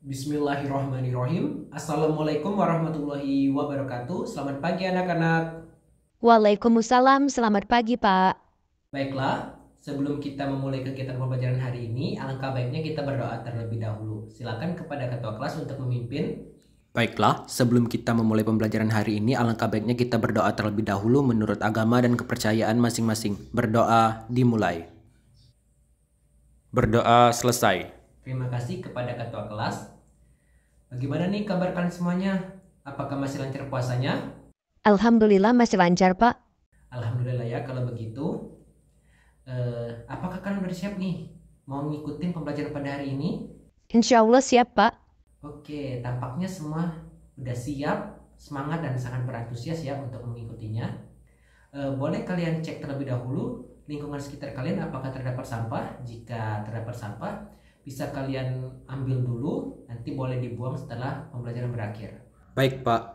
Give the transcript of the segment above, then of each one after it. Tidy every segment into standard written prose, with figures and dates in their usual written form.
Bismillahirrahmanirrahim. Assalamualaikum warahmatullahi wabarakatuh. Selamat pagi anak-anak. Waalaikumsalam, selamat pagi, Pak. Baiklah, sebelum kita memulai kegiatan pembelajaran hari ini, alangkah baiknya kita berdoa terlebih dahulu. Silakan kepada ketua kelas untuk memimpin. Baiklah, sebelum kita memulai pembelajaran hari ini, alangkah baiknya kita berdoa terlebih dahulu menurut agama dan kepercayaan masing-masing. Berdoa dimulai. Berdoa selesai. Terima kasih kepada ketua kelas. Bagaimana nih kabar kalian semuanya? Apakah masih lancar puasanya? Alhamdulillah masih lancar, Pak. Alhamdulillah ya kalau begitu. Apakah kalian udah siap nih mau ngikutin pembelajaran pada hari ini? Insya Allah siap, Pak. Oke, tampaknya semua udah siap, semangat dan sangat berantusias ya untuk mengikutinya. Boleh kalian cek terlebih dahulu lingkungan sekitar kalian apakah terdapat sampah. Jika terdapat sampah, bisa kalian ambil dulu, nanti boleh dibuang setelah pembelajaran berakhir. Baik, Pak.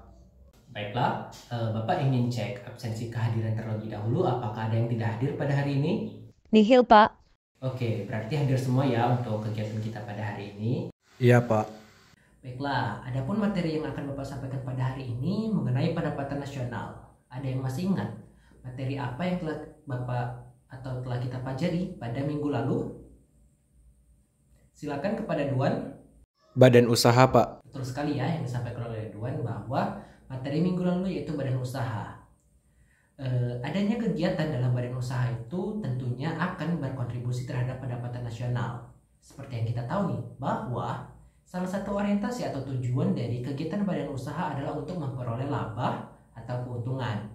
Baiklah, Bapak ingin cek absensi kehadiran terlebih dahulu, apakah ada yang tidak hadir pada hari ini? Nihil, Pak. Oke, berarti hadir semua ya untuk kegiatan kita pada hari ini. Iya, Pak. Baiklah, adapun materi yang akan Bapak sampaikan pada hari ini mengenai pendapatan nasional. Ada yang masih ingat materi apa yang telah Bapak atau telah kita pelajari pada minggu lalu? Silakan kepada Duan. Badan usaha, Pak. Betul sekali ya yang disampaikan oleh Duan bahwa materi minggu lalu yaitu badan usaha. Adanya kegiatan dalam badan usaha itu tentunya akan berkontribusi terhadap pendapatan nasional. Seperti yang kita tahu nih, bahwa salah satu orientasi atau tujuan dari kegiatan badan usaha adalah untuk memperoleh laba atau keuntungan.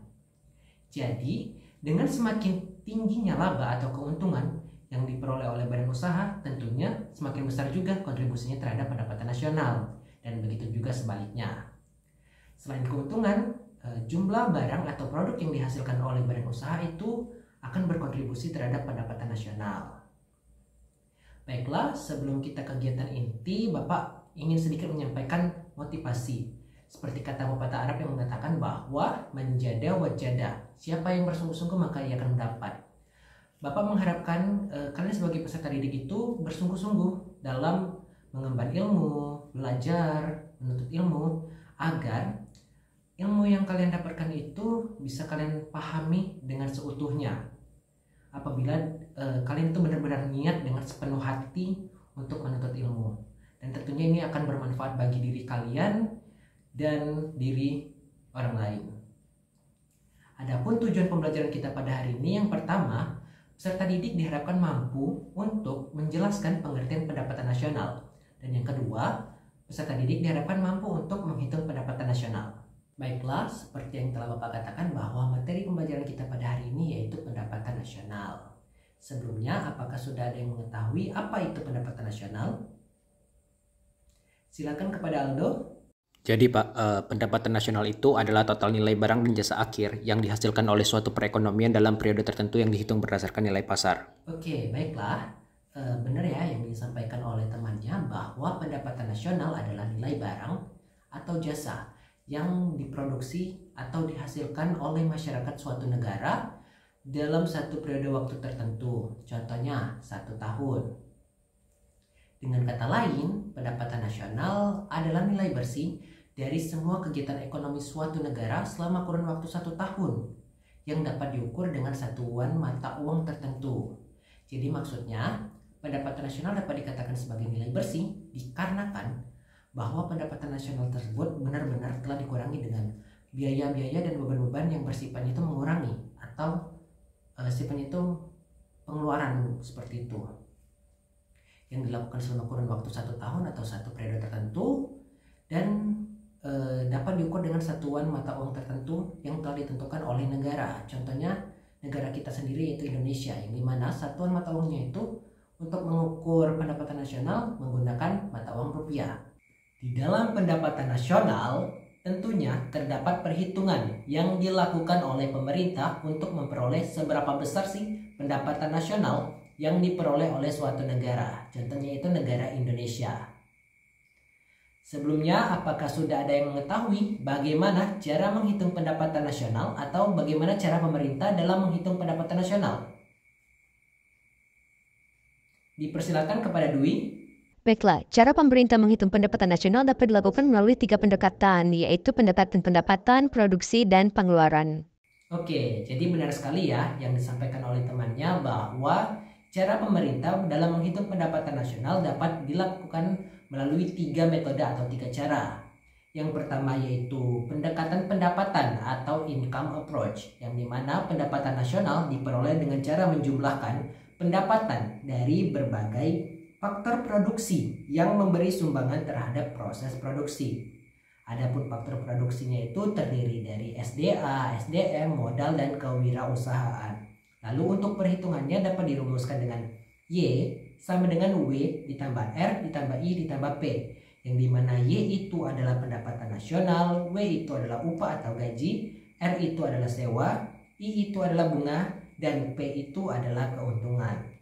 Jadi, dengan semakin tingginya laba atau keuntungan yang diperoleh oleh badan usaha, tentunya semakin besar juga kontribusinya terhadap pendapatan nasional. Dan begitu juga sebaliknya. Selain keuntungan, jumlah barang atau produk yang dihasilkan oleh badan usaha itu akan berkontribusi terhadap pendapatan nasional. Baiklah, sebelum kita kegiatan inti, Bapak ingin sedikit menyampaikan motivasi. Seperti kata pepatah Arab yang mengatakan bahwa menjada wajada, siapa yang bersungguh-sungguh maka ia akan mendapat. Bapak mengharapkan kalian sebagai peserta didik itu bersungguh-sungguh dalam mengemban ilmu, belajar, menuntut ilmu, agar ilmu yang kalian dapatkan itu bisa kalian pahami dengan seutuhnya. Apabila kalian itu benar-benar niat dengan sepenuh hati untuk menuntut ilmu. Dan tentunya ini akan bermanfaat bagi diri kalian dan diri orang lain. Adapun tujuan pembelajaran kita pada hari ini, yang pertama, peserta didik diharapkan mampu untuk menjelaskan pengertian pendapatan nasional. Dan yang kedua, peserta didik diharapkan mampu untuk menghitung pendapatan nasional. Baiklah, seperti yang telah Bapak katakan bahwa materi pembelajaran kita pada hari ini yaitu pendapatan nasional. Sebelumnya, apakah sudah ada yang mengetahui apa itu pendapatan nasional? Silakan kepada Aldo. Jadi, Pak, pendapatan nasional itu adalah total nilai barang dan jasa akhir yang dihasilkan oleh suatu perekonomian dalam periode tertentu yang dihitung berdasarkan nilai pasar. Oke, baiklah. Benar ya yang disampaikan oleh temannya bahwa pendapatan nasional adalah nilai barang atau jasa yang diproduksi atau dihasilkan oleh masyarakat suatu negara dalam satu periode waktu tertentu, contohnya 1 tahun. Dengan kata lain, pendapatan nasional adalah nilai bersih dari semua kegiatan ekonomi suatu negara selama kurun waktu 1 tahun yang dapat diukur dengan satuan mata uang tertentu. Jadi maksudnya, pendapatan nasional dapat dikatakan sebagai nilai bersih dikarenakan bahwa pendapatan nasional tersebut benar-benar telah dikurangi dengan biaya-biaya dan beban-beban yang bersifatnya itu mengurangi atau sifatnya itu pengeluaran seperti itu yang dilakukan selama kurun waktu 1 tahun atau satu periode tertentu dan dapat diukur dengan satuan mata uang tertentu yang telah ditentukan oleh negara. Contohnya negara kita sendiri yaitu Indonesia, yang dimana satuan mata uangnya itu untuk mengukur pendapatan nasional menggunakan mata uang rupiah. Di dalam pendapatan nasional tentunya terdapat perhitungan yang dilakukan oleh pemerintah untuk memperoleh seberapa besar sih pendapatan nasional yang diperoleh oleh suatu negara. Contohnya itu negara Indonesia. Sebelumnya, apakah sudah ada yang mengetahui bagaimana cara menghitung pendapatan nasional atau bagaimana cara pemerintah dalam menghitung pendapatan nasional? Dipersilakan kepada Dwi. Baiklah, cara pemerintah menghitung pendapatan nasional dapat dilakukan melalui 3 pendekatan, yaitu pendapatan, produksi, dan pengeluaran. Oke, jadi benar sekali ya yang disampaikan oleh temannya bahwa cara pemerintah dalam menghitung pendapatan nasional dapat dilakukan melalui 3 metode atau 3 cara. Yang pertama yaitu pendekatan pendapatan atau income approach, yang dimana pendapatan nasional diperoleh dengan cara menjumlahkan pendapatan dari berbagai faktor produksi yang memberi sumbangan terhadap proses produksi. Adapun faktor produksinya itu terdiri dari SDA, SDM, modal, dan kewirausahaan. Lalu untuk perhitungannya dapat dirumuskan dengan Y sama dengan W ditambah R ditambah I ditambah P, yang dimana Y itu adalah pendapatan nasional, W itu adalah upah atau gaji, R itu adalah sewa, I itu adalah bunga, dan P itu adalah keuntungan.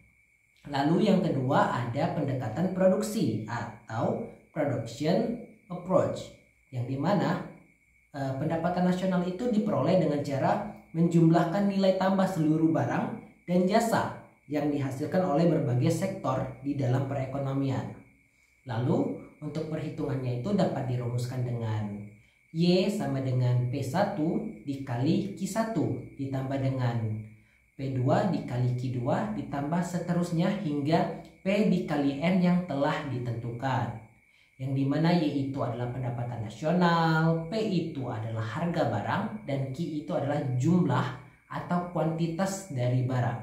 Lalu yang kedua ada pendekatan produksi atau production approach, yang dimana pendapatan nasional itu diperoleh dengan cara menjumlahkan nilai tambah seluruh barang dan jasa yang dihasilkan oleh berbagai sektor di dalam perekonomian. Lalu untuk perhitungannya itu dapat dirumuskan dengan Y sama dengan P1 dikali Q1 ditambah dengan P2 dikali Q2 ditambah seterusnya hingga P dikali N yang telah ditentukan. Yang dimana Y itu adalah pendapatan nasional, P itu adalah harga barang, dan Q itu adalah jumlah atau kuantitas dari barang.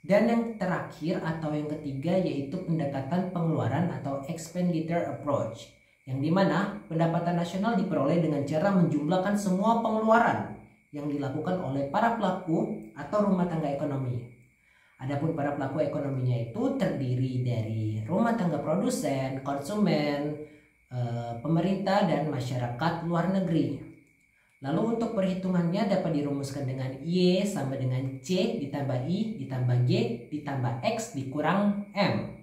Dan yang terakhir atau yang ketiga yaitu pendekatan pengeluaran atau expenditure approach, yang dimana pendapatan nasional diperoleh dengan cara menjumlahkan semua pengeluaran yang dilakukan oleh para pelaku atau rumah tangga ekonomi. Adapun para pelaku ekonominya itu terdiri dari rumah tangga produsen, konsumen, pemerintah, dan masyarakat luar negeri. Lalu untuk perhitungannya dapat dirumuskan dengan Y sama dengan C ditambah I ditambah G ditambah X dikurang M,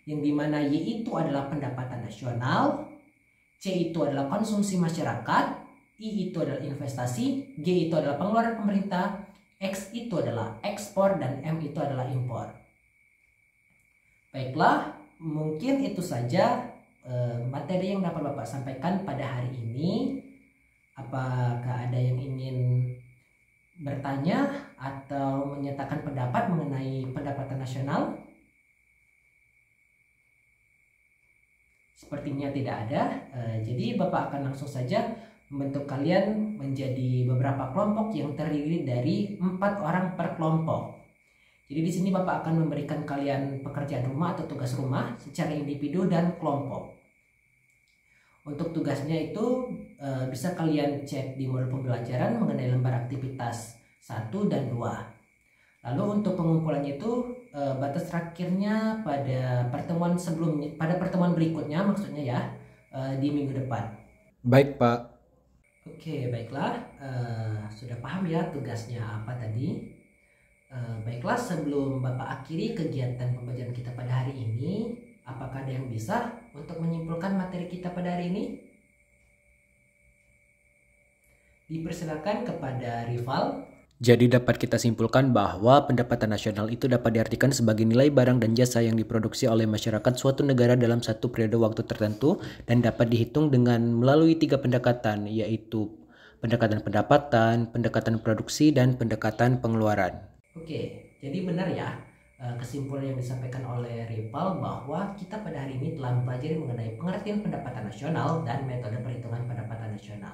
yang dimana Y itu adalah pendapatan nasional, C itu adalah konsumsi masyarakat, I itu adalah investasi, G itu adalah pengeluaran pemerintah, X itu adalah ekspor, dan M itu adalah impor. Baiklah, mungkin itu saja materi yang dapat Bapak sampaikan pada hari ini. Apakah ada yang ingin bertanya atau menyatakan pendapat mengenai pendapatan nasional? Sepertinya tidak ada. Jadi Bapak akan langsung saja membentuk kalian menjadi beberapa kelompok yang terdiri dari 4 orang per kelompok. Jadi di sini Bapak akan memberikan kalian pekerjaan rumah atau tugas rumah secara individu dan kelompok. Untuk tugasnya itu bisa kalian cek di modul pembelajaran mengenai lembar aktivitas 1 dan 2. Lalu untuk pengumpulannya itu batas terakhirnya pada pertemuan sebelumnya, pada pertemuan berikutnya maksudnya ya, di minggu depan. Baik, Pak. Oke, baiklah. Sudah paham ya tugasnya apa tadi? Baiklah, sebelum Bapak akhiri kegiatan pembelajaran kita pada hari ini, apakah ada yang bisa untuk menyimpulkan materi kita pada hari ini? Dipersilakan kepada rival. Jadi dapat kita simpulkan bahwa pendapatan nasional itu dapat diartikan sebagai nilai barang dan jasa yang diproduksi oleh masyarakat suatu negara dalam satu periode waktu tertentu dan dapat dihitung dengan melalui 3 pendekatan, yaitu pendekatan pendapatan, pendekatan produksi, dan pendekatan pengeluaran. Oke, jadi benar ya kesimpulan yang disampaikan oleh rival bahwa kita pada hari ini telah mempelajari mengenai pengertian pendapatan nasional dan metode perhitungan pendapatan nasional.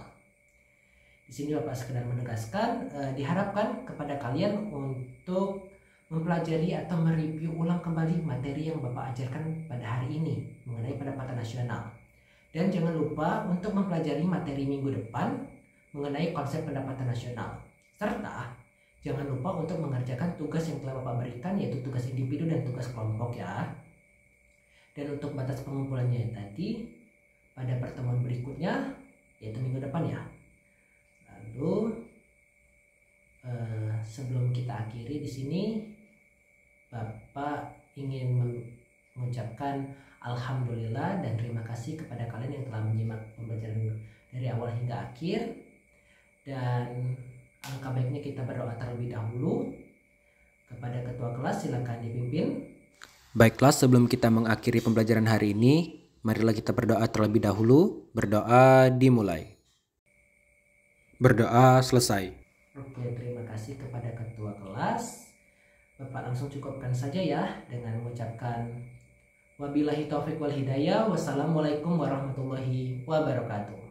Di sini Bapak sekedar menegaskan, diharapkan kepada kalian untuk mempelajari atau mereview ulang kembali materi yang Bapak ajarkan pada hari ini mengenai pendapatan nasional. Dan jangan lupa untuk mempelajari materi minggu depan mengenai konsep pendapatan nasional. Serta jangan lupa untuk mengerjakan tugas yang telah Bapak berikan, yaitu tugas individu dan tugas kelompok ya. Dan untuk batas pengumpulannya tadi pada pertemuan berikutnya, yaitu minggu depan ya. Lalu sebelum kita akhiri di sini, Bapak ingin mengucapkan alhamdulillah dan terima kasih kepada kalian yang telah menyimak pembelajaran dari awal hingga akhir. Dan alangkah baiknya kita berdoa terlebih dahulu. Kepada ketua kelas silakan dipimpin. Baiklah, sebelum kita mengakhiri pembelajaran hari ini, marilah kita berdoa terlebih dahulu. Berdoa dimulai. Berdoa selesai. Oke, terima kasih kepada ketua kelas. Bapak langsung cukupkan saja ya dengan mengucapkan wabillahi taufiq wal hidayah. Wassalamualaikum warahmatullahi wabarakatuh.